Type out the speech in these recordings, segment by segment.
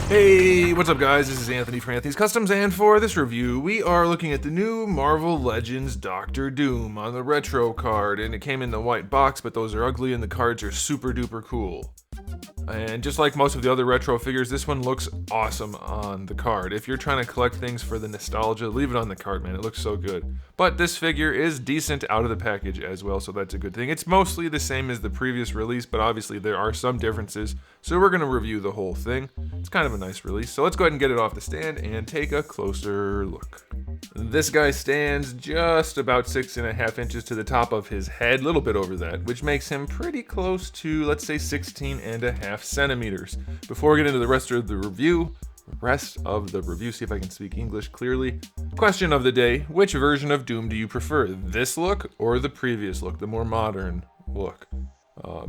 Hey, what's up guys? This is Anthony from Anthony's Customs, and for this review, we are looking at the new Marvel Legends Doctor Doom on the retro card, and it came in the white box, but those are ugly and the cards are super duper cool. And just like most of the other retro figures, this one looks awesome on the card. If you're trying to collect things for the nostalgia, leave it on the card, man. It looks so good. But this figure is decent out of the package as well, so that's a good thing. It's mostly the same as the previous release, but obviously there are some differences, so we're going to review the whole thing. It's kind of a nice release, so let's go ahead and get it off the stand and take a closer look. This guy stands just about 6.5 inches to the top of his head, a little bit over that, which makes him pretty close to, let's say, 16.5 centimeters. Before we get into the rest of the review, see if I can speak English clearly. Question of the day, which version of Doom do you prefer? This look or the previous look, the more modern look?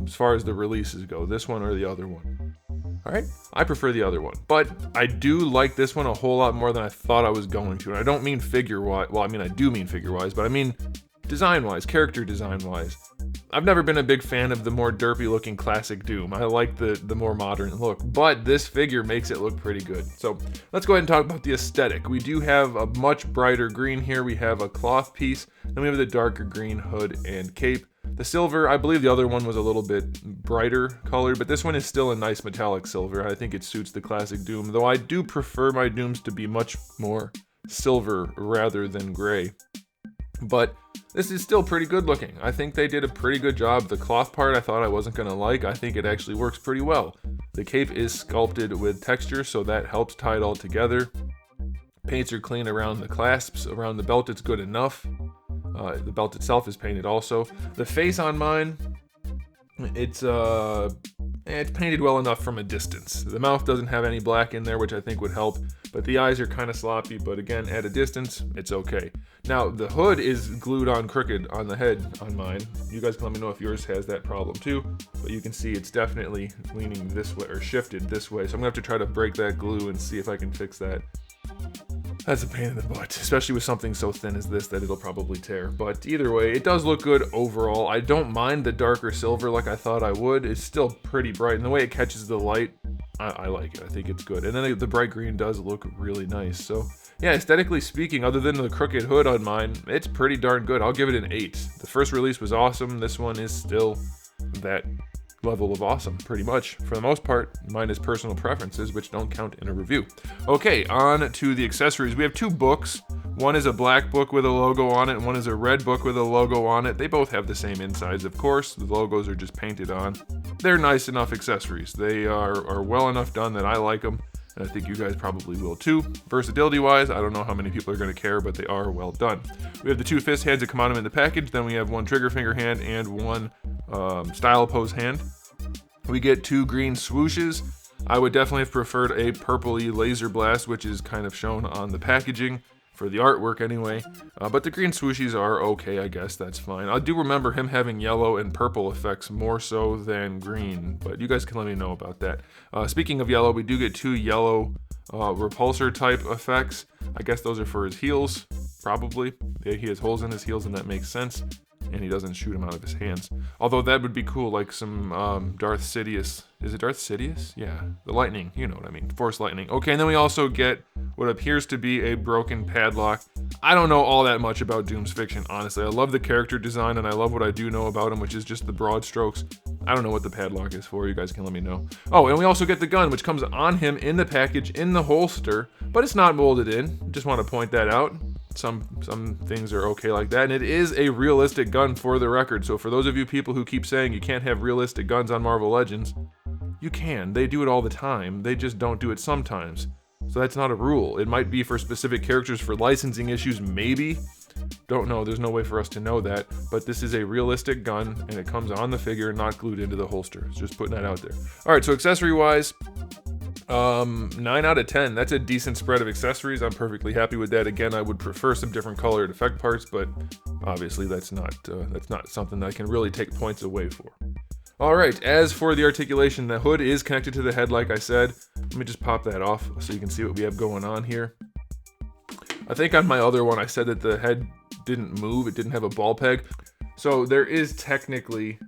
As far as the releases go, this one or the other one? Alright, I prefer the other one, but I do like this one a whole lot more than I thought I was going to, and I don't mean figure-wise, well, I mean I do mean figure-wise, but I mean design-wise, character design-wise. I've never been a big fan of the more derpy-looking classic Doom. I like the more modern look, but this figure makes it look pretty good. So let's go ahead and talk about the aesthetic. We do have a much brighter green here. We have a cloth piece, then we have the darker green hood and cape. The silver, I believe the other one was a little bit brighter colored, but this one is still a nice metallic silver. I think it suits the classic Doom, though I do prefer my Dooms to be much more silver rather than gray. But this is still pretty good looking. I think they did a pretty good job. The cloth part I thought I wasn't going to like. I think it actually works pretty well. The cape is sculpted with texture, so that helps tie it all together. Paints are clean around the clasps. Around the belt it's good enough. The belt itself is painted also. The face on mine, it's painted well enough from a distance. The mouth doesn't have any black in there, which I think would help, but the eyes are kind of sloppy, but again, at a distance, it's okay. Now, the hood is glued on crooked on the head on mine. You guys can let me know if yours has that problem too, but you can see it's definitely leaning this way, or shifted this way, so I'm gonna have to try to break that glue and see if I can fix that. That's a pain in the butt, especially with something so thin as this that it'll probably tear. But either way, it does look good overall. I don't mind the darker silver like I thought I would. It's still pretty bright, and the way it catches the light, I like it. I think it's good. And then the bright green does look really nice. So yeah, aesthetically speaking, other than the crooked hood on mine, it's pretty darn good. I'll give it an 8. The first release was awesome. This one is still that level of awesome, pretty much, for the most part, minus personal preferences, which don't count in a review. Okay, on to the accessories. We have 2 books. One is a black book with a logo on it, and one is a red book with a logo on it. They both have the same insides, of course. The logos are just painted on. They're nice enough accessories. They are well enough done that I like them, and I think you guys probably will too. Versatility-wise, I don't know how many people are going to care, but they are well done. We have the 2 fist hands that come on them in the package. Then we have 1 trigger finger hand and 1 style pose hand. We get 2 green swooshes. I would definitely have preferred a purpley laser blast, which is kind of shown on the packaging for the artwork anyway. But the green swooshes are okay, I guess that's fine. I do remember him having yellow and purple effects more so than green, but you guys can let me know about that. Speaking of yellow, we do get 2 yellow repulsor type effects. I guess those are for his heels, probably. Yeah, he has holes in his heels, and that makes sense. And he doesn't shoot him out of his hands. Although that would be cool, like some Darth Sidious. Is it Darth Sidious? Yeah, the lightning, you know what I mean, Force lightning. Okay, and then we also get what appears to be a broken padlock. I don't know all that much about Doom's fiction, honestly. I love the character design, and I love what I do know about him, which is just the broad strokes. I don't know what the padlock is for, you guys can let me know. Oh, and we also get the gun, which comes on him in the package, in the holster, but it's not molded in. Just want to point that out. Some things are okay like that, and it is a realistic gun for the record. So for those of you people who keep saying you can't have realistic guns on Marvel Legends, you can. They do it all the time. They just don't do it sometimes. So that's not a rule. It might be for specific characters for licensing issues, maybe. Don't know. There's no way for us to know that. But this is a realistic gun, and it comes on the figure, not glued into the holster. Just putting that out there. All right, so accessory-wise, 9 out of 10. That's a decent spread of accessories. I'm perfectly happy with that. Again, I would prefer some different colored effect parts, but obviously that's not something that I can really take points away for. All right, as for the articulation, the hood is connected to the head, like I said. Let me just pop that off so you can see what we have going on here. I think on my other one, I said that the head didn't move. It didn't have a ball peg. So there is technically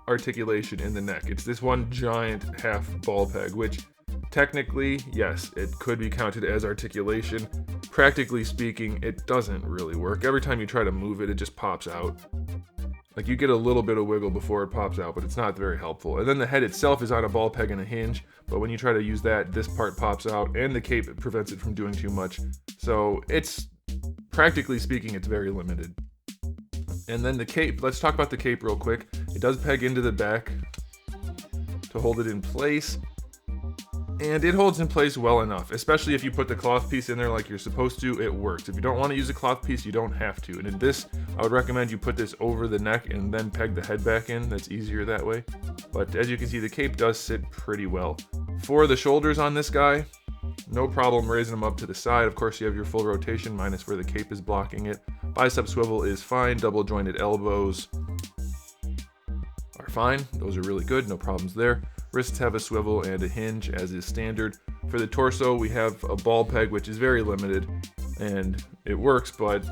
articulation in the neck. It's this one giant half ball peg, which Technically, yes, it could be counted as articulation. Practically speaking, it doesn't really work. Every time you try to move it, it just pops out. Like, you get a little bit of wiggle before it pops out, but it's not very helpful. And then the head itself is on a ball peg and a hinge, but when you try to use that, this part pops out, and the cape prevents it from doing too much. So it's, practically speaking, it's very limited. And then the cape, let's talk about the cape real quick. It does peg into the back to hold it in place. And it holds in place well enough, especially if you put the cloth piece in there like you're supposed to, it works. If you don't want to use a cloth piece, you don't have to. And in this, I would recommend you put this over the neck and then peg the head back in. That's easier that way. But as you can see, the cape does sit pretty well. For the shoulders on this guy, no problem raising them up to the side. Of course, you have your full rotation minus where the cape is blocking it. Bicep swivel is fine. Double jointed elbows are fine. Those are really good, no problems there. Wrists have a swivel and a hinge, as is standard. For the torso, we have a ball peg, which is very limited, and it works, but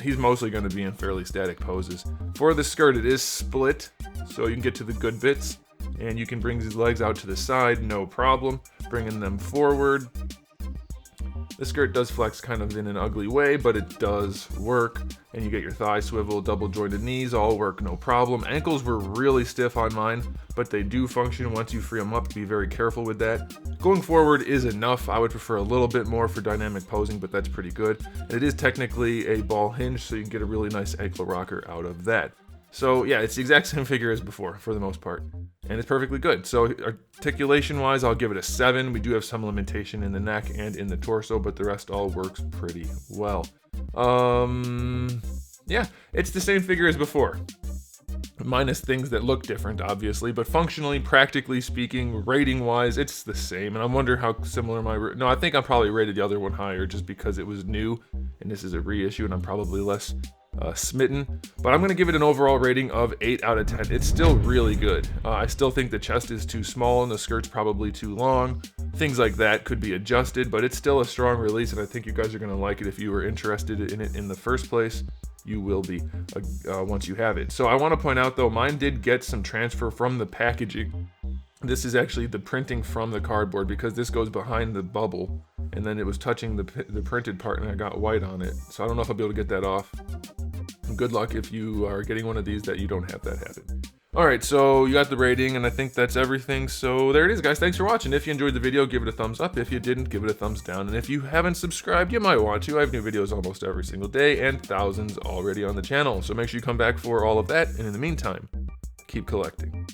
he's mostly going to be in fairly static poses. For the skirt, it is split, so you can get to the good bits, and you can bring his legs out to the side, no problem. Bringing them forward. The skirt does flex kind of in an ugly way, but it does work. And you get your thigh swivel, double jointed knees, all work, no problem. Ankles were really stiff on mine, but they do function once you free them up. Be very careful with that. Going forward is enough. I would prefer a little bit more for dynamic posing, but that's pretty good. And it is technically a ball hinge, so you can get a really nice ankle rocker out of that. So yeah, it's the exact same figure as before for the most part. And it's perfectly good. So articulation wise, I'll give it a 7. We do have some limitation in the neck and in the torso, but the rest all works pretty well. Yeah, it's the same figure as before. Minus things that look different, obviously, but functionally, practically speaking, rating wise, it's the same. And I wonder how similar no, I think I probably rated the other one higher just because it was new and this is a reissue and I'm probably less smitten, but I'm going to give it an overall rating of 8 out of 10. It's still really good. I still think the chest is too small and the skirt's probably too long. Things like that could be adjusted, but it's still a strong release, and I think you guys are going to like it. If you were interested in it in the first place, you will be once you have it. So I want to point out, though, mine did get some transfer from the packaging. This is actually the printing from the cardboard, because this goes behind the bubble, and then it was touching the printed part, and I got white on it. So I don't know if I'll be able to get that off. Good luck if you are getting one of these that you don't have that happen. Alright, so you got the rating, and I think that's everything. So there it is, guys. Thanks for watching. If you enjoyed the video, give it a thumbs up. If you didn't, give it a thumbs down. And if you haven't subscribed, you might want to. I have new videos almost every single day, and thousands already on the channel. So make sure you come back for all of that. And in the meantime, keep collecting.